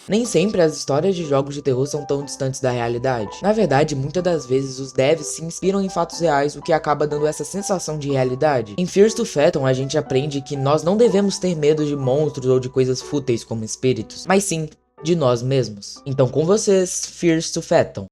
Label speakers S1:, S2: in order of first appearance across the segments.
S1: Nem sempre as histórias de jogos de terror são tão distantes da realidade. Na verdade, muitas das vezes os devs se inspiram em fatos reais, o que acaba dando essa sensação de realidade. Em Fears to Fathom, a gente aprende que nós não devemos ter medo de monstros ou de coisas fúteis como espíritos, mas sim de nós mesmos. Então com vocês, Fears to Fathom.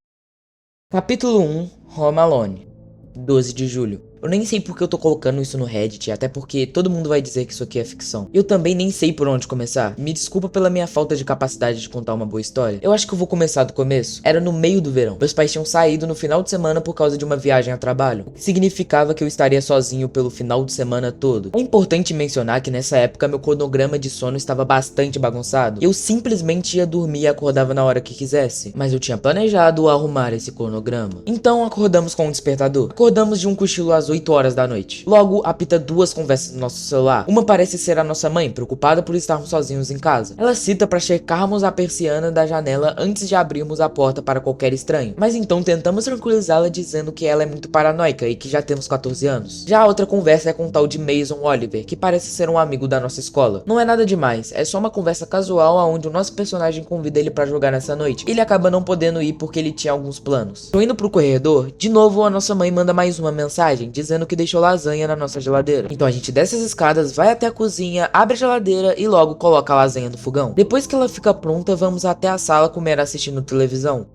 S1: Capítulo 1, Home Alone, 12 de julho. Eu nem sei porque eu tô colocando isso no Reddit, até porque todo mundo vai dizer que isso aqui é ficção. Eu também nem sei por onde começar. Me desculpa pela minha falta de capacidade de contar uma boa história. Eu acho que eu vou começar do começo. Era no meio do verão. Meus pais tinham saído no final de semana por causa de uma viagem a trabalho, o que significava que eu estaria sozinho pelo final de semana todo. É importante mencionar que nessa época meu cronograma de sono estava bastante bagunçado. Eu simplesmente ia dormir e acordava na hora que quisesse. Mas eu tinha planejado arrumar esse cronograma. Então acordamos com um despertador. Acordamos de um cochilo às 8 horas da noite. Logo, apita duas conversas no nosso celular. Uma parece ser a nossa mãe, preocupada por estarmos sozinhos em casa. Ela cita para checarmos a persiana da janela antes de abrirmos a porta para qualquer estranho. Mas então tentamos tranquilizá-la dizendo que ela é muito paranoica e que já temos 14 anos. Já a outra conversa é com o tal de Mason Oliver, que parece ser um amigo da nossa escola. Não é nada demais, é só uma conversa casual onde o nosso personagem convida ele para jogar nessa noite. Ele acaba não podendo ir porque ele tinha alguns planos. Tô indo pro corredor, de novo a nossa mãe manda mais uma mensagem dizendo que deixou lasanha na nossa geladeira. Então a gente desce as escadas, vai até a cozinha, abre a geladeira e logo coloca a lasanha no fogão. Depois que ela fica pronta, vamos até a sala comer assistindo televisão.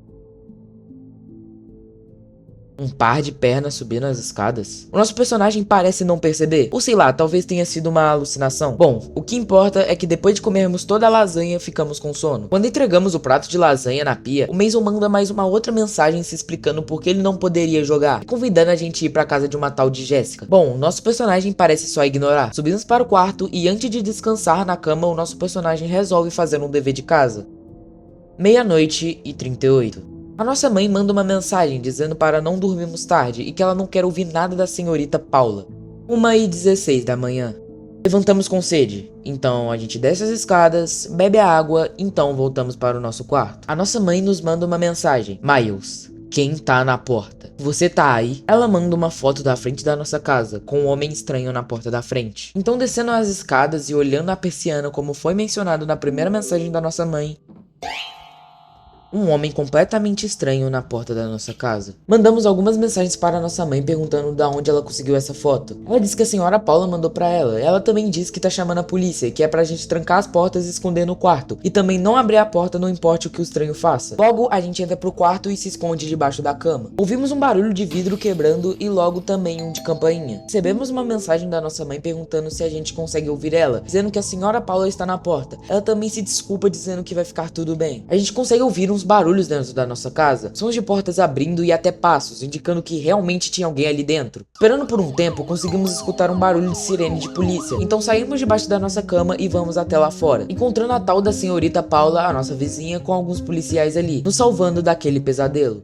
S1: Um par de pernas subindo as escadas. O nosso personagem parece não perceber, ou sei lá, talvez tenha sido uma alucinação. Bom, o que importa é que depois de comermos toda a lasanha, ficamos com sono. Quando entregamos o prato de lasanha na pia, o Mason manda mais uma outra mensagem se explicando por que ele não poderia jogar, e convidando a gente a ir pra casa de uma tal de Jéssica. Bom, nosso personagem parece só ignorar. Subimos para o quarto e antes de descansar na cama, o nosso personagem resolve fazer um dever de casa. 00:38. A nossa mãe manda uma mensagem dizendo para não dormirmos tarde e que ela não quer ouvir nada da senhorita Paula. 1:16 da manhã. Levantamos com sede, então a gente desce as escadas, bebe a água, então voltamos para o nosso quarto. A nossa mãe nos manda uma mensagem. Miles, quem tá na porta? Você tá aí? Ela manda uma foto da frente da nossa casa, com um homem estranho na porta da frente. Então descendo as escadas e olhando a persiana como foi mencionado na primeira mensagem da nossa mãe, um homem completamente estranho na porta da nossa casa. Mandamos algumas mensagens para nossa mãe perguntando de onde ela conseguiu essa foto. Ela disse que a senhora Paula mandou pra ela. Ela também disse que tá chamando a polícia, que é pra gente trancar as portas e esconder no quarto. E também não abrir a porta, não importe o que o estranho faça. Logo, a gente entra pro quarto e se esconde debaixo da cama. Ouvimos um barulho de vidro quebrando e logo também um de campainha. Recebemos uma mensagem da nossa mãe perguntando se a gente consegue ouvir ela, dizendo que a senhora Paula está na porta. Ela também se desculpa dizendo que vai ficar tudo bem. A gente consegue ouvir uns barulhos dentro da nossa casa, sons de portas abrindo e até passos, indicando que realmente tinha alguém ali dentro. Esperando por um tempo, conseguimos escutar um barulho de sirene de polícia, então saímos debaixo da nossa cama e vamos até lá fora, encontrando a tal da senhorita Paula, a nossa vizinha, com alguns policiais ali, nos salvando daquele pesadelo.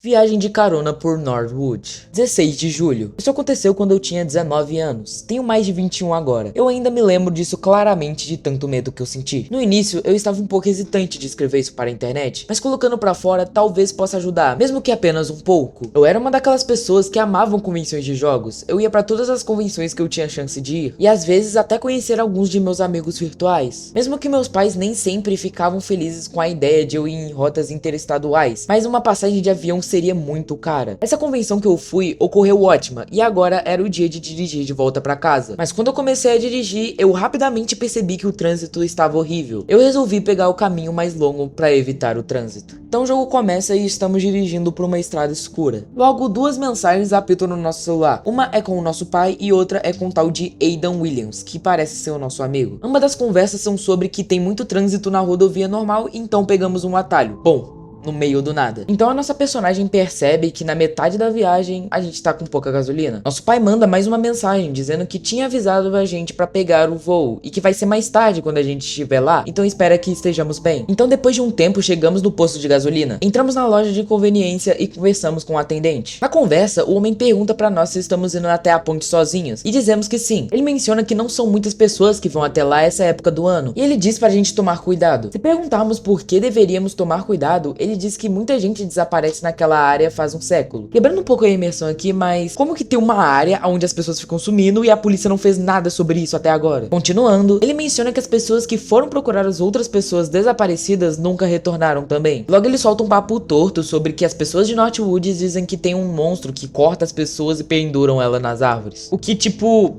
S1: Viagem de carona por Northwood. 16 de julho. Isso aconteceu quando eu tinha 19 anos. Tenho mais de 21 agora. Eu ainda me lembro disso claramente de tanto medo que eu senti. No início, eu estava um pouco hesitante de escrever isso para a internet, mas colocando pra fora talvez possa ajudar, mesmo que apenas um pouco. Eu era uma daquelas pessoas que amavam convenções de jogos. Eu ia pra todas as convenções que eu tinha chance de ir, e às vezes até conhecer alguns de meus amigos virtuais. Mesmo que meus pais nem sempre ficavam felizes com a ideia de eu ir em rotas interestaduais, mas uma passagem de avião seria muito cara. Essa convenção que eu fui ocorreu ótima e agora era o dia de dirigir de volta pra casa. Mas quando eu comecei a dirigir, eu rapidamente percebi que o trânsito estava horrível. Eu resolvi pegar o caminho mais longo para evitar o trânsito. Então o jogo começa e estamos dirigindo por uma estrada escura. Logo, duas mensagens apitam no nosso celular. Uma é com o nosso pai e outra é com o tal de Aidan Williams, que parece ser o nosso amigo. Ambas das conversas são sobre que tem muito trânsito na rodovia normal, então pegamos um atalho. Bom, no meio do nada. Então a nossa personagem percebe que na metade da viagem a gente tá com pouca gasolina. Nosso pai manda mais uma mensagem dizendo que tinha avisado a gente pra pegar o voo e que vai ser mais tarde quando a gente estiver lá, então espera que estejamos bem. Então depois de um tempo chegamos no posto de gasolina, entramos na loja de conveniência e conversamos com o atendente. Na conversa, o homem pergunta pra nós se estamos indo até a ponte sozinhos e dizemos que sim. Ele menciona que não são muitas pessoas que vão até lá essa época do ano e ele diz pra gente tomar cuidado. Se perguntarmos por que deveríamos tomar cuidado, ele ele diz que muita gente desaparece naquela área faz um século. Quebrando um pouco a imersão aqui, mas como que tem uma área onde as pessoas ficam sumindo e a polícia não fez nada sobre isso até agora? Continuando, ele menciona que as pessoas que foram procurar as outras pessoas desaparecidas nunca retornaram também. Logo ele solta um papo torto sobre que as pessoas de Northwoods dizem que tem um monstro que corta as pessoas e penduram ela nas árvores. O que tipo...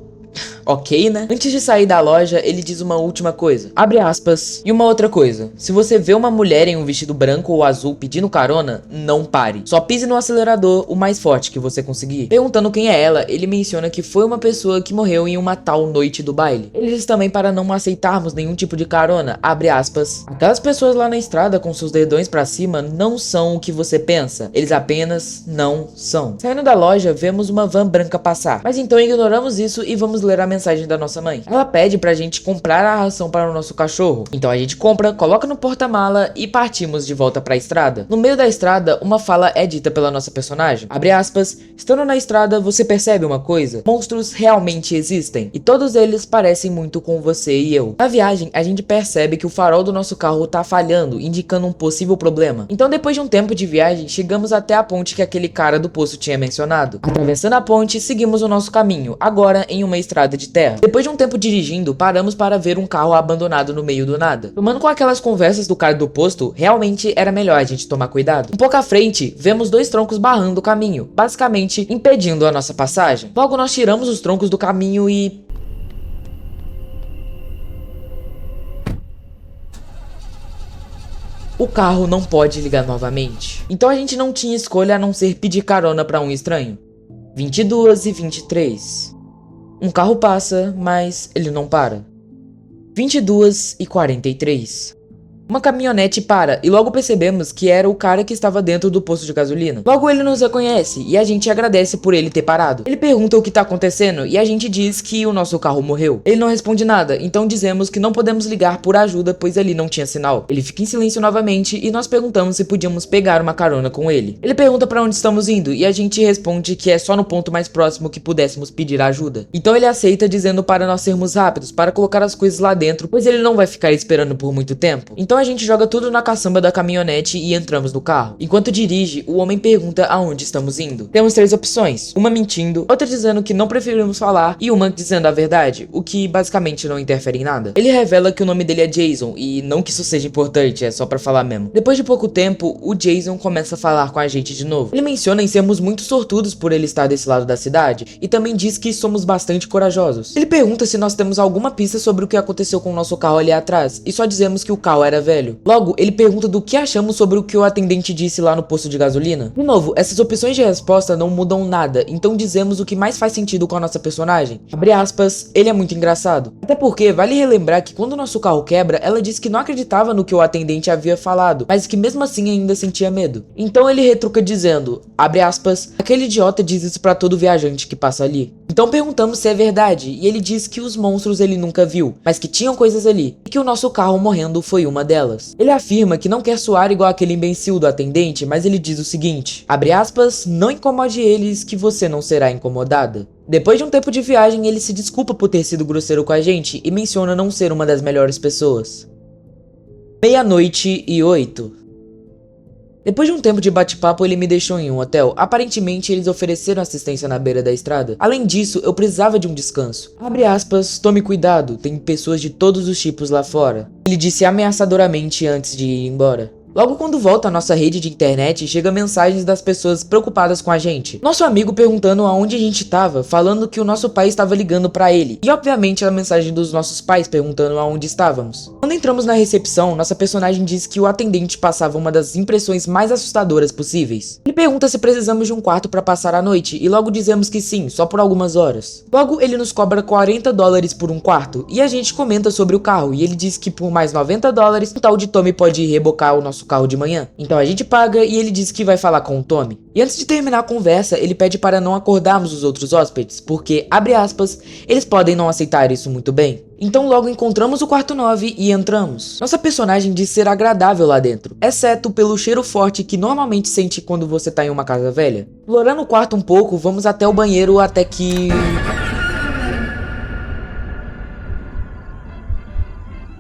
S1: ok, né? Antes de sair da loja, ele diz uma última coisa. Abre aspas. E uma outra coisa. Se você vê uma mulher em um vestido branco ou azul pedindo carona, não pare. Só pise no acelerador o mais forte que você conseguir. Perguntando quem é ela, ele menciona que foi uma pessoa que morreu em uma tal noite do baile. Ele diz também para não aceitarmos nenhum tipo de carona. Abre aspas. Aquelas pessoas lá na estrada com seus dedões pra cima não são o que você pensa. Eles apenas não são. Saindo da loja, vemos uma van branca passar. Mas então ignoramos isso e vamos ler a mensagem da nossa mãe. Ela pede pra gente comprar a ração para o nosso cachorro. Então a gente compra, coloca no porta-mala e partimos de volta pra estrada. No meio da estrada, uma fala é dita pela nossa personagem. Abre aspas. Estando na estrada, você percebe uma coisa? Monstros realmente existem. E todos eles parecem muito com você e eu. Na viagem, a gente percebe que o farol do nosso carro tá falhando, indicando um possível problema. Então depois de um tempo de viagem, chegamos até a ponte que aquele cara do poço tinha mencionado. Atravessando a ponte, seguimos o nosso caminho, agora em uma estrada de terra. Depois de um tempo dirigindo, paramos para ver um carro abandonado no meio do nada. Tomando com aquelas conversas do cara do posto, realmente era melhor a gente tomar cuidado. Um pouco à frente, vemos dois troncos barrando o caminho, basicamente impedindo a nossa passagem. Logo nós tiramos os troncos do caminho e... o carro não pode ligar novamente. Então a gente não tinha escolha a não ser pedir carona para um estranho. 22h23. Um carro passa, mas ele não para. 22h43. Uma caminhonete para e logo percebemos que era o cara que estava dentro do posto de gasolina. Logo ele nos reconhece e a gente agradece por ele ter parado. Ele pergunta o que tá acontecendo e a gente diz que o nosso carro morreu. Ele não responde nada, então dizemos que não podemos ligar por ajuda pois ali não tinha sinal. Ele fica em silêncio novamente e nós perguntamos se podíamos pegar uma carona com ele. Ele pergunta para onde estamos indo e a gente responde que é só no ponto mais próximo que pudéssemos pedir ajuda. Então ele aceita dizendo para nós sermos rápidos, para colocar as coisas lá dentro, pois ele não vai ficar esperando por muito tempo. Então a gente joga tudo na caçamba da caminhonete e entramos no carro. Enquanto dirige, o homem pergunta aonde estamos indo. Temos três opções, uma mentindo, outra dizendo que não preferimos falar e uma dizendo a verdade, o que basicamente não interfere em nada. Ele revela que o nome dele é Jason e não que isso seja importante, é só pra falar mesmo. Depois de pouco tempo, o Jason começa a falar com a gente de novo. Ele menciona em sermos muito sortudos por ele estar desse lado da cidade e também diz que somos bastante corajosos. Ele pergunta se nós temos alguma pista sobre o que aconteceu com o nosso carro ali atrás e só dizemos que o carro era velho. Logo, ele pergunta do que achamos sobre o que o atendente disse lá no posto de gasolina. De novo, essas opções de resposta não mudam nada, então dizemos o que mais faz sentido com a nossa personagem. Abre aspas, ele é muito engraçado. Até porque, vale relembrar que quando o nosso carro quebra, ela disse que não acreditava no que o atendente havia falado, mas que mesmo assim ainda sentia medo. Então ele retruca dizendo, abre aspas, aquele idiota diz isso pra todo viajante que passa ali. Então perguntamos se é verdade, e ele diz que os monstros ele nunca viu, mas que tinham coisas ali, e que o nosso carro morrendo foi uma delas. Ele afirma que não quer soar igual aquele imbecil do atendente, mas ele diz o seguinte, abre aspas, não incomode eles que você não será incomodada. Depois de um tempo de viagem, ele se desculpa por ter sido grosseiro com a gente e menciona não ser uma das melhores pessoas. 00:08. Depois de um tempo de bate-papo, ele me deixou em um hotel. Aparentemente, eles ofereceram assistência na beira da estrada. Além disso, eu precisava de um descanso. Abre aspas, tome cuidado, tem pessoas de todos os tipos lá fora. Ele disse ameaçadoramente antes de ir embora. Logo quando volta à nossa rede de internet, chega mensagens das pessoas preocupadas com a gente. Nosso amigo perguntando aonde a gente estava, falando que o nosso pai estava ligando pra ele. E obviamente a mensagem dos nossos pais perguntando aonde estávamos. Quando entramos na recepção, nossa personagem diz que o atendente passava uma das impressões mais assustadoras possíveis. Ele pergunta se precisamos de um quarto pra passar a noite e logo dizemos que sim, só por algumas horas. Logo ele nos cobra $40 por um quarto e a gente comenta sobre o carro e ele diz que por mais $90 o tal de Tommy pode ir rebocar o nosso carro de manhã. Então a gente paga e ele diz que vai falar com o Tommy. E antes de terminar a conversa, ele pede para não acordarmos os outros hóspedes, porque, abre aspas, eles podem não aceitar isso muito bem. Então logo encontramos o quarto 9 e entramos. Nossa personagem diz ser agradável lá dentro, exceto pelo cheiro forte que normalmente sente quando você tá em uma casa velha. Explorando o quarto um pouco, vamos até o banheiro até que...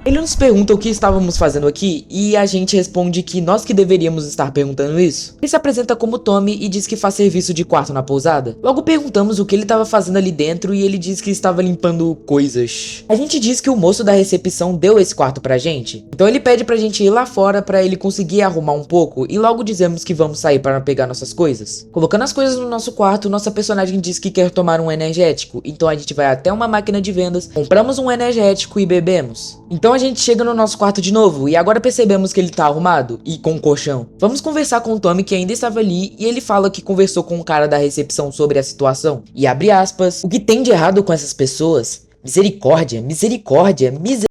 S1: ele nos pergunta o que estávamos fazendo aqui e a gente responde que nós que deveríamos estar perguntando isso. Ele se apresenta como Tommy e diz que faz serviço de quarto na pousada. Logo perguntamos o que ele estava fazendo ali dentro e ele diz que estava limpando coisas. A gente diz que o moço da recepção deu esse quarto pra gente, então ele pede pra gente ir lá fora pra ele conseguir arrumar um pouco e logo dizemos que vamos sair para pegar nossas coisas. Colocando as coisas no nosso quarto, nossa personagem diz que quer tomar um energético, então a gente vai até uma máquina de vendas, compramos um energético e bebemos. Então a gente chega no nosso quarto de novo e agora percebemos que ele tá arrumado e com um colchão. Vamos conversar com o Tommy, que ainda estava ali, e ele fala que conversou com o cara da recepção sobre a situação. E abre aspas, o que tem de errado com essas pessoas? Misericórdia, misericórdia, misericórdia.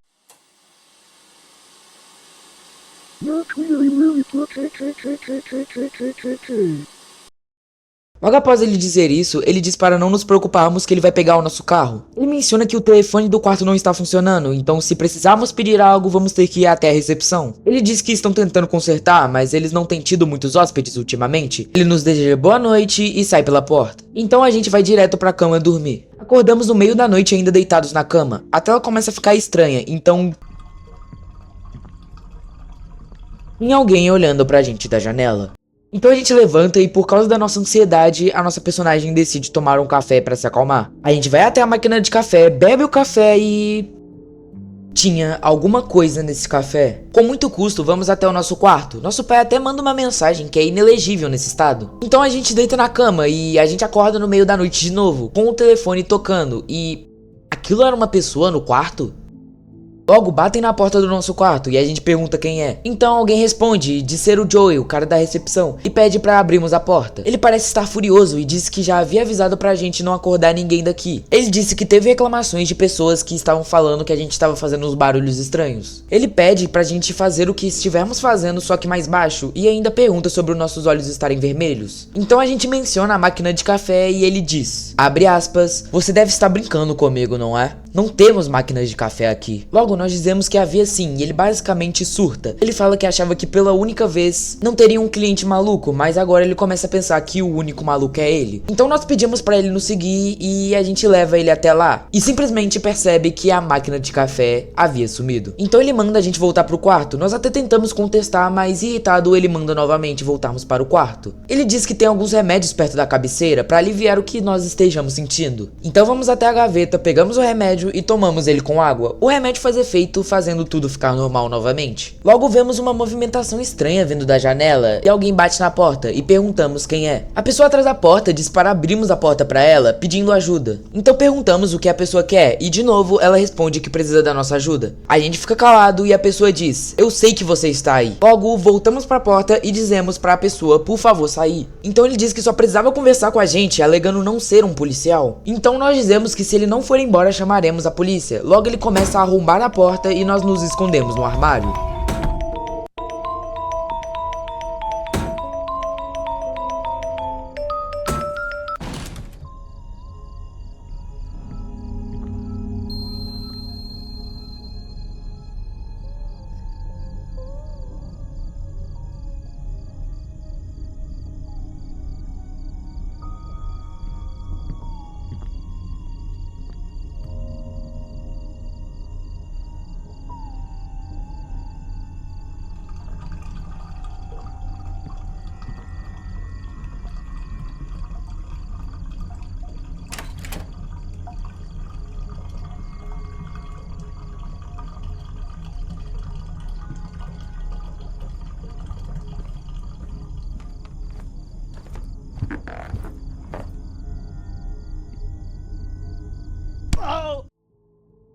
S1: Logo após ele dizer isso, ele diz para não nos preocuparmos que ele vai pegar o nosso carro. Ele menciona que o telefone do quarto não está funcionando, então se precisarmos pedir algo, vamos ter que ir até a recepção. Ele diz que estão tentando consertar, mas eles não têm tido muitos hóspedes ultimamente. Ele nos deseja boa noite e sai pela porta. Então a gente vai direto pra cama dormir. Acordamos no meio da noite ainda deitados na cama. A tela começa a ficar estranha, então... tem alguém olhando pra gente da janela. Então a gente levanta e por causa da nossa ansiedade, a nossa personagem decide tomar um café pra se acalmar. A gente vai até a máquina de café, bebe o café e... tinha alguma coisa nesse café. Com muito custo, vamos até o nosso quarto. Nosso pai até manda uma mensagem que é inelegível nesse estado. Então a gente deita na cama e a gente acorda no meio da noite de novo, com o telefone tocando e... aquilo era uma pessoa no quarto? Logo batem na porta do nosso quarto e a gente pergunta quem é. Então alguém responde de ser o Joey, o cara da recepção, e pede pra abrirmos a porta. Ele parece estar furioso e disse que já havia avisado pra gente não acordar ninguém daqui. Ele disse que teve reclamações de pessoas que estavam falando que a gente estava fazendo uns barulhos estranhos. Ele pede pra gente fazer o que estivermos fazendo, só que mais baixo, e ainda pergunta sobre os nossos olhos estarem vermelhos. Então a gente menciona a máquina de café e ele diz, abre aspas, você deve estar brincando comigo, não é? Não temos máquinas de café aqui. Logo nós dizemos que havia sim, e ele basicamente surta. Ele fala que achava que pela única vez não teria um cliente maluco, mas agora ele começa a pensar que o único maluco é ele. Então nós pedimos pra ele nos seguir e a gente leva ele até lá. E simplesmente percebe que a máquina de café havia sumido. Então ele manda a gente voltar pro quarto. Nós até tentamos contestar, mas irritado ele manda novamente voltarmos para o quarto. Ele diz que tem alguns remédios perto da cabeceira pra aliviar o que nós estejamos sentindo. Então vamos até a gaveta, pegamos o remédio e tomamos ele com água. O remédio faz efeito, fazendo tudo ficar normal novamente. Logo vemos uma movimentação estranha vindo da janela e alguém bate na porta e perguntamos quem é. A pessoa atrás da porta diz para abrirmos a porta para ela, pedindo ajuda. Então perguntamos o que a pessoa quer e de novo ela responde que precisa da nossa ajuda. A gente fica calado e a pessoa diz, eu sei que você está aí. Logo voltamos para a porta e dizemos para a pessoa, por favor, sair. Então ele diz que só precisava conversar com a gente, alegando não ser um policial. Então nós dizemos que se ele não for embora chamaremos a polícia. Logo ele começa a arrombar a porta e nós nos escondemos no armário.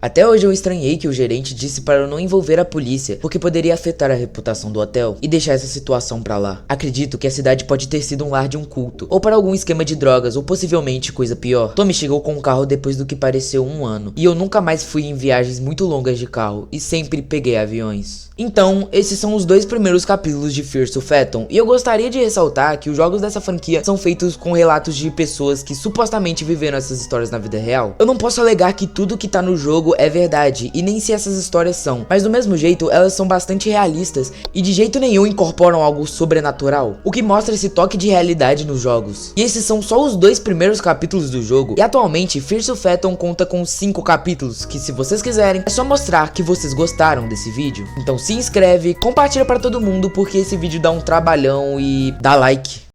S1: Até hoje eu estranhei que o gerente disse para eu não envolver a polícia, porque poderia afetar a reputação do hotel e deixar essa situação pra lá. Acredito que a cidade pode ter sido um lar de um culto, ou para algum esquema de drogas, ou possivelmente coisa pior. Tommy chegou com o carro depois do que pareceu um ano, e eu nunca mais fui em viagens muito longas de carro, e sempre peguei aviões. Então, esses são os dois primeiros capítulos de Fear to Fathom, e eu gostaria de ressaltar que os jogos dessa franquia são feitos com relatos de pessoas que supostamente viveram essas histórias na vida real. Eu não posso alegar que tudo que tá no jogo jogo é verdade, e nem se essas histórias são, mas do mesmo jeito elas são bastante realistas e de jeito nenhum incorporam algo sobrenatural, o que mostra esse toque de realidade nos jogos. E esses são só os 2 primeiros capítulos do jogo, e atualmente Fears of Phaeton conta com 5 capítulos, que se vocês quiserem, é só mostrar que vocês gostaram desse vídeo. Então se inscreve, compartilha pra todo mundo, porque esse vídeo dá um trabalhão e dá like.